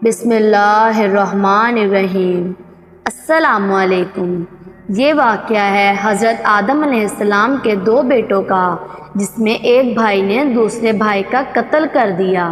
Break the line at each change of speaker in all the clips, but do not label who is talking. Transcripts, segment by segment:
بسم اللہ الرحمن الرحیم۔ السلام علیکم۔ یہ واقعہ ہے حضرت آدم علیہ السلام کے دو بیٹوں کا، جس میں ایک بھائی نے دوسرے بھائی کا قتل کر دیا۔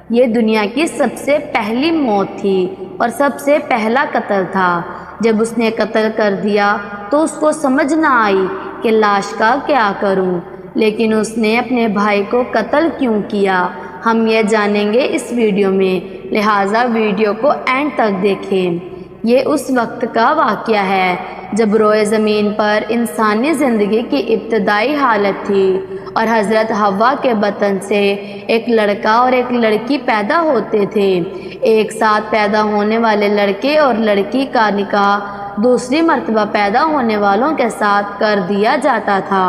یہ دنیا کی سب سے پہلی موت تھی اور سب سے پہلا قتل تھا۔ جب اس نے قتل کر دیا تو اس کو سمجھ نہ آئی کہ لاش کا کیا کروں، لیکن اس نے اپنے بھائی کو قتل کیوں کیا، ہم یہ جانیں گے اس ویڈیو میں، لہٰذا ویڈیو کو اینڈ تک دیکھیں۔ یہ اس وقت کا واقعہ ہے جب روئے زمین پر انسانی زندگی کی ابتدائی حالت تھی اور حضرت حوا کے بطن سے ایک لڑکا اور ایک لڑکی پیدا ہوتے تھے۔ ایک ساتھ پیدا ہونے والے لڑکے اور لڑکی کا نکاح دوسری مرتبہ پیدا ہونے والوں کے ساتھ کر دیا جاتا تھا۔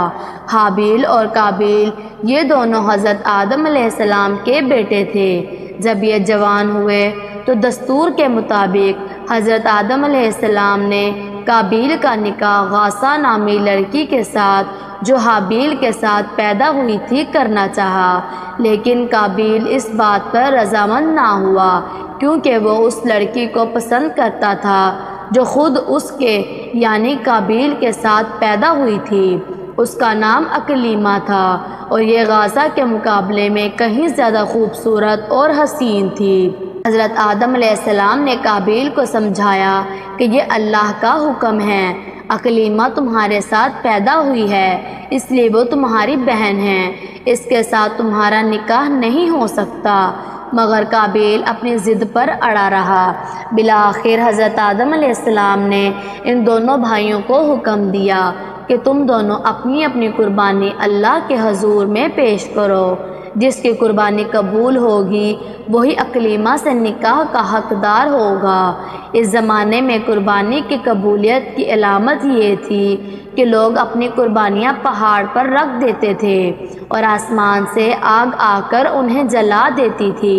حابیل اور قابیل یہ دونوں حضرت آدم علیہ السلام کے بیٹے تھے۔ جب یہ جوان ہوئے تو دستور کے مطابق حضرت آدم علیہ السلام نے قابیل کا نکاح غاسہ نامی لڑکی کے ساتھ جو حابیل کے ساتھ پیدا ہوئی تھی کرنا چاہا، لیکن قابیل اس بات پر رضامند نہ ہوا کیونکہ وہ اس لڑکی کو پسند کرتا تھا جو خود اس کے یعنی قابیل کے ساتھ پیدا ہوئی تھی۔ اس کا نام اکلیمہ تھا اور یہ غاسہ کے مقابلے میں کہیں زیادہ خوبصورت اور حسین تھی۔ حضرت آدم علیہ السلام نے قابیل کو سمجھایا کہ یہ اللہ کا حکم ہے، اکلیمہ تمہارے ساتھ پیدا ہوئی ہے اس لیے وہ تمہاری بہن ہے، اس کے ساتھ تمہارا نکاح نہیں ہو سکتا، مگر قابیل اپنی ضد پر اڑا رہا۔ بالآخر حضرت آدم علیہ السلام نے ان دونوں بھائیوں کو حکم دیا کہ تم دونوں اپنی اپنی قربانی اللہ کے حضور میں پیش کرو، جس کی قربانی قبول ہوگی وہی اکلیمہ سے نکاح کا حقدار ہوگا۔ اس زمانے میں قربانی کی قبولیت کی علامت یہ تھی کہ لوگ اپنی قربانیاں پہاڑ پر رکھ دیتے تھے اور آسمان سے آگ آ کر انہیں جلا دیتی تھی۔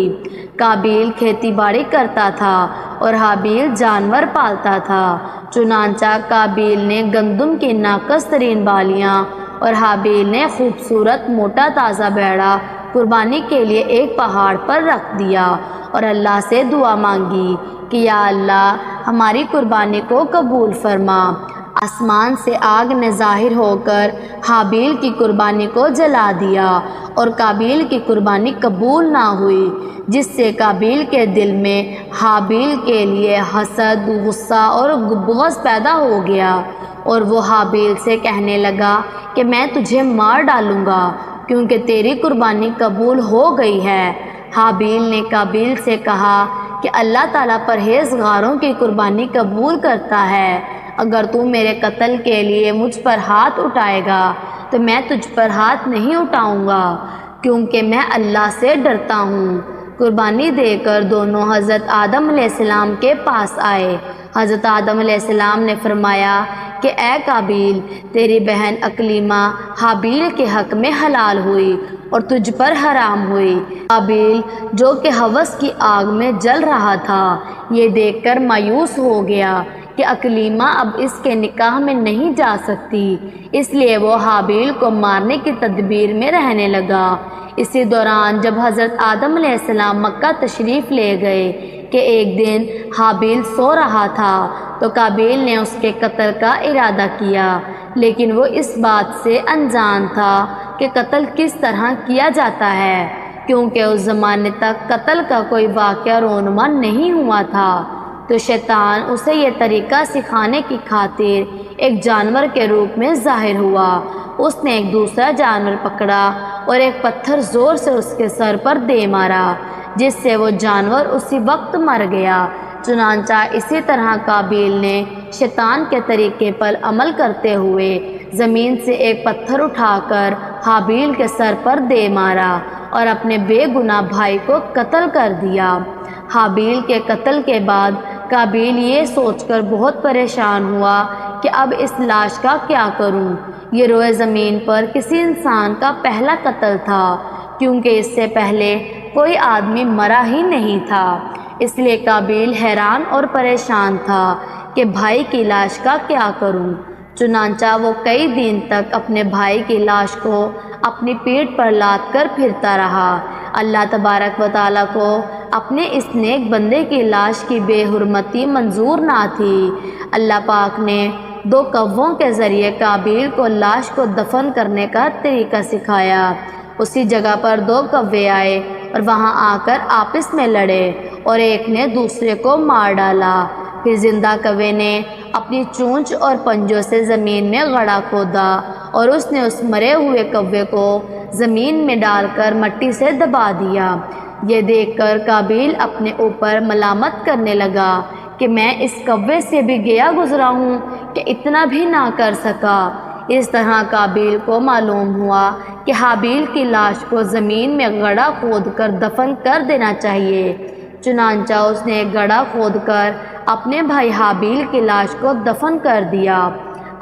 قابیل کھیتی باڑی کرتا تھا اور حابیل جانور پالتا تھا، چنانچہ قابیل نے گندم کی ناقص ترین بالیاں اور حابیل نے خوبصورت موٹا تازہ بھیڑا قربانی کے لیے ایک پہاڑ پر رکھ دیا اور اللہ سے دعا مانگی کہ یا اللہ ہماری قربانی کو قبول فرما۔ آسمان سے آگ نے ظاہر ہو کر حابیل کی قربانی کو جلا دیا اور قابیل کی قربانی قبول نہ ہوئی، جس سے قابیل کے دل میں حابیل کے لیے حسد، غصہ اور بغض پیدا ہو گیا اور وہ حابیل سے کہنے لگا کہ میں تجھے مار ڈالوں گا کیونکہ تیری قربانی قبول ہو گئی ہے۔ حابیل نے قابیل سے کہا کہ اللہ تعالیٰ پرہیزگاروں کی قربانی قبول کرتا ہے، اگر تو میرے قتل کے لیے مجھ پر ہاتھ اٹھائے گا تو میں تجھ پر ہاتھ نہیں اٹھاؤں گا کیونکہ میں اللہ سے ڈرتا ہوں۔ قربانی دے کر دونوں حضرت آدم علیہ السلام کے پاس آئے۔ حضرت آدم علیہ السلام نے فرمایا کہ اے قابیل، تیری بہن اکلیمہ حابیل کے حق میں حلال ہوئی اور تجھ پر حرام ہوئی۔ قابیل جو کہ ہوس کی آگ میں جل رہا تھا، یہ دیکھ کر مایوس ہو گیا کہ اکلیمہ اب اس کے نکاح میں نہیں جا سکتی، اس لیے وہ حابیل کو مارنے کی تدبیر میں رہنے لگا۔ اسی دوران جب حضرت آدم علیہ السلام مکہ تشریف لے گئے کہ ایک دن حابیل سو رہا تھا تو قابیل نے اس کے قتل کا ارادہ کیا، لیکن وہ اس بات سے انجان تھا کہ قتل کس طرح کیا جاتا ہے، کیونکہ اس زمانے تک قتل کا کوئی واقعہ رونما نہیں ہوا تھا۔ تو شیطان اسے یہ طریقہ سکھانے کی خاطر ایک جانور کے روپ میں ظاہر ہوا۔ اس نے ایک دوسرا جانور پکڑا اور ایک پتھر زور سے اس کے سر پر دے مارا، جس سے وہ جانور اسی وقت مر گیا۔ چنانچہ اسی طرح قابیل نے شیطان کے طریقے پر عمل کرتے ہوئے زمین سے ایک پتھر اٹھا کر حابیل کے سر پر دے مارا اور اپنے بے گناہ بھائی کو قتل کر دیا۔ حابیل کے قتل کے بعد قابیل یہ سوچ کر بہت پریشان ہوا کہ اب اس لاش کا کیا کروں۔ یہ روئے زمین پر کسی انسان کا پہلا قتل تھا کیونکہ اس سے پہلے کوئی آدمی مرا ہی نہیں تھا، اس لیے قابیل حیران اور پریشان تھا کہ بھائی کی لاش کا کیا کروں۔ چنانچہ وہ کئی دن تک اپنے بھائی کی لاش کو اپنی پیٹھ پر لاد کر پھرتا رہا۔ اللہ تبارک و تعالیٰ کو اپنے اس نیک بندے کی لاش کی بے حرمتی منظور نہ تھی۔ اللہ پاک نے 2 کووں کے ذریعے قابیل کو لاش کو دفن کرنے کا طریقہ سکھایا۔ اسی جگہ پر 2 کوے آئے اور وہاں آ کر آپس میں لڑے اور ایک نے دوسرے کو مار ڈالا۔ پھر زندہ کوے نے اپنی چونچ اور پنجوں سے زمین میں گڑھا کھودا اور اس نے اس مرے ہوئے کوے کو زمین میں ڈال کر مٹی سے دبا دیا۔ یہ دیکھ کر قابیل اپنے اوپر ملامت کرنے لگا کہ میں اس کوے سے بھی گیا گزرا ہوں کہ اتنا بھی نہ کر سکا۔ اس طرح قابیل کو معلوم ہوا کہ حابیل کی لاش کو زمین میں گڑھا کھود کر دفن کر دینا چاہیے۔ چنانچہ اس نے ایک گڑھا کھود کر اپنے بھائی حابیل کی لاش کو دفن کر دیا۔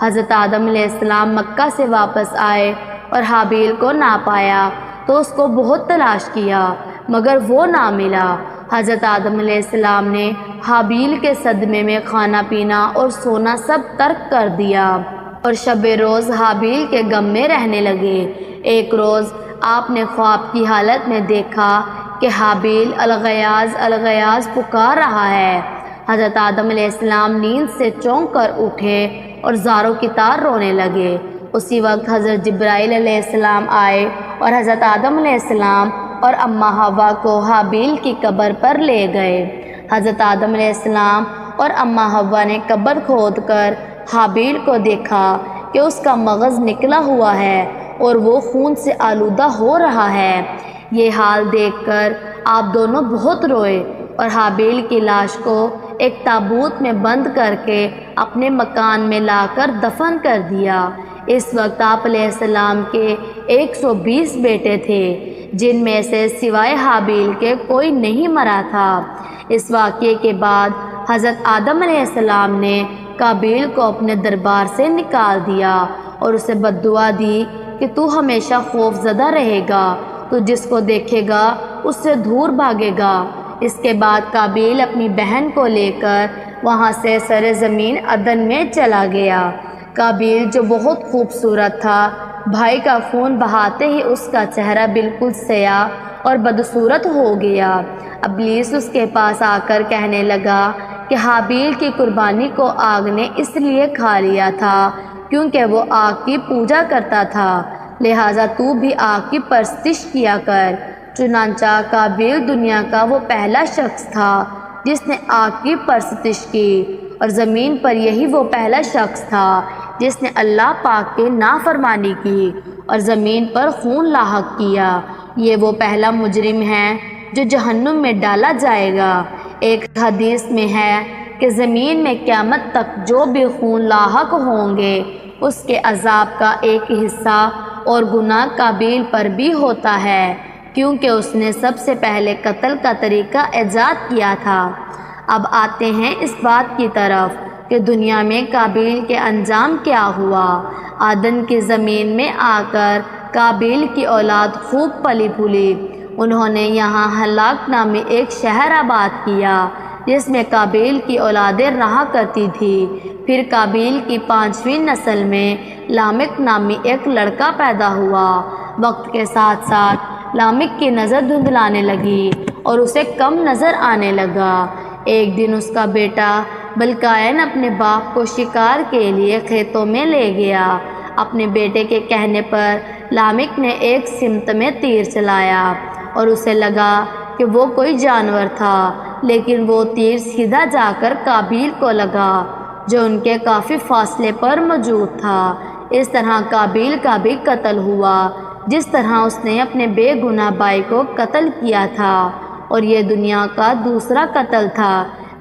حضرت آدم علیہ السلام مکہ سے واپس آئے اور حابیل کو نہ پایا تو اس کو بہت تلاش کیا مگر وہ نہ ملا۔ حضرت آدم علیہ السلام نے حابیل کے صدمے میں کھانا پینا اور سونا سب ترک کر دیا اور شب روز حابیل کے غم میں رہنے لگے۔ ایک روز آپ نے خواب کی حالت میں دیکھا کہ حابیل الغیاظ الغیاظ پکار رہا ہے۔ حضرت آدم علیہ السلام نیند سے چونک کر اٹھے اور زاروں کی طرح رونے لگے۔ اسی وقت حضرت جبرائیل علیہ السلام آئے اور حضرت آدم علیہ السلام اور اماں حوا کو حابیل کی قبر پر لے گئے۔ حضرت آدم علیہ السلام اور اماں حوا نے قبر کھود کر حابیل کو دیکھا کہ اس کا مغز نکلا ہوا ہے اور وہ خون سے آلودہ ہو رہا ہے۔ یہ حال دیکھ کر آپ دونوں بہت روئے اور حابیل کی لاش کو ایک تابوت میں بند کر کے اپنے مکان میں لا کر دفن کر دیا۔ اس وقت آپ علیہ السلام کے 120 بیٹے تھے جن میں سے سوائے حابیل کے کوئی نہیں مرا تھا۔ اس واقعے کے بعد حضرت آدم علیہ السلام نے قابیل کو اپنے دربار سے نکال دیا اور اسے بد دعا دی کہ تو ہمیشہ خوف زدہ رہے گا، تو جس کو دیکھے گا اس سے دور بھاگے گا۔ اس کے بعد قابیل اپنی بہن کو لے کر وہاں سے سرزمین عدن میں چلا گیا۔ قابیل جو بہت خوبصورت تھا، بھائی کا خون بہاتے ہی اس کا چہرہ بالکل سیاہ اور بدصورت ہو گیا۔ ابلیس اس کے پاس آ کر کہنے لگا کہ حابیل کی قربانی کو آگ نے اس لیے کھا لیا تھا کیونکہ وہ آگ کی پوجا کرتا تھا، لہٰذا تو بھی آگ کی پرستش کیا کر۔ چنانچہ قابیل دنیا کا وہ پہلا شخص تھا جس نے آگ کی پرستش کی، اور زمین پر یہی وہ پہلا شخص تھا جس نے اللہ پاک کی نافرمانی کی اور زمین پر خون لاحق کیا۔ یہ وہ پہلا مجرم ہے جو جہنم میں ڈالا جائے گا۔ ایک حدیث میں ہے کہ زمین میں قیامت تک جو بھی خون لاحق ہوں گے اس کے عذاب کا ایک حصہ اور گناہ قابیل پر بھی ہوتا ہے، کیونکہ اس نے سب سے پہلے قتل کا طریقہ ایجاد کیا تھا۔ اب آتے ہیں اس بات کی طرف کہ دنیا میں قابیل کے انجام کیا ہوا۔ عدن کی زمین میں آ کر قابیل کی اولاد خوب پلی پھولی۔ انہوں نے یہاں ہلاک نامی ایک شہر آباد کیا جس میں قابیل کی اولادیں رہا کرتی تھی۔ پھر قابیل کی 5ویں نسل میں لامک نامی ایک لڑکا پیدا ہوا۔ وقت کے ساتھ ساتھ لامک کی نظر دھندلانے لگی اور اسے کم نظر آنے لگا۔ ایک دن اس کا بیٹا بلقائن اپنے باپ کو شکار کے لیے کھیتوں میں لے گیا۔ اپنے بیٹے کے کہنے پر لامک نے ایک سمت میں تیر چلایا اور اسے لگا کہ وہ کوئی جانور تھا، لیکن وہ تیر سیدھا جا کر قابیل کو لگا جو ان کے کافی فاصلے پر موجود تھا۔ اس طرح قابیل کا بھی قتل ہوا جس طرح اس نے اپنے بے گناہ بھائی کو قتل کیا تھا، اور یہ دنیا کا دوسرا قتل تھا۔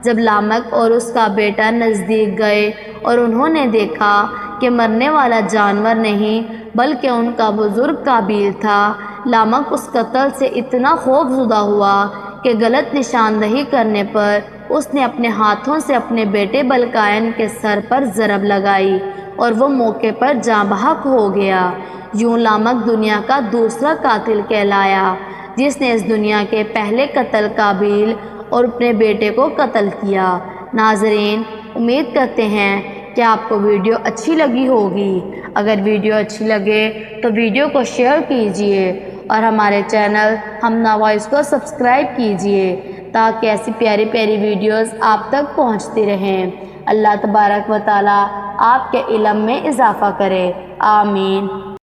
جب لامک اور اس کا بیٹا نزدیک گئے اور انہوں نے دیکھا کہ مرنے والا جانور نہیں بلکہ ان کا بزرگ قابیل تھا، لامک اس قتل سے اتنا خوف زدہ ہوا کہ غلط نشاندہی کرنے پر اس نے اپنے ہاتھوں سے اپنے بیٹے بلقائن کے سر پر ضرب لگائی اور وہ موقع پر جاں بحق ہو گیا۔ یوں لامک دنیا کا دوسرا قاتل کہلایا جس نے اس دنیا کے پہلے قتل قابیل اور اپنے بیٹے کو قتل کیا۔ ناظرین، امید کرتے ہیں کہ آپ کو ویڈیو اچھی لگی ہوگی۔ اگر ویڈیو اچھی لگے تو ویڈیو کو شیئر کیجیے اور ہمارے چینل ہم نوائز کو سبسکرائب کیجیے تاکہ ایسی پیاری پیاری ویڈیوز آپ تک پہنچتی رہیں۔ اللہ تبارک و تعالی آپ کے علم میں اضافہ کرے، آمین۔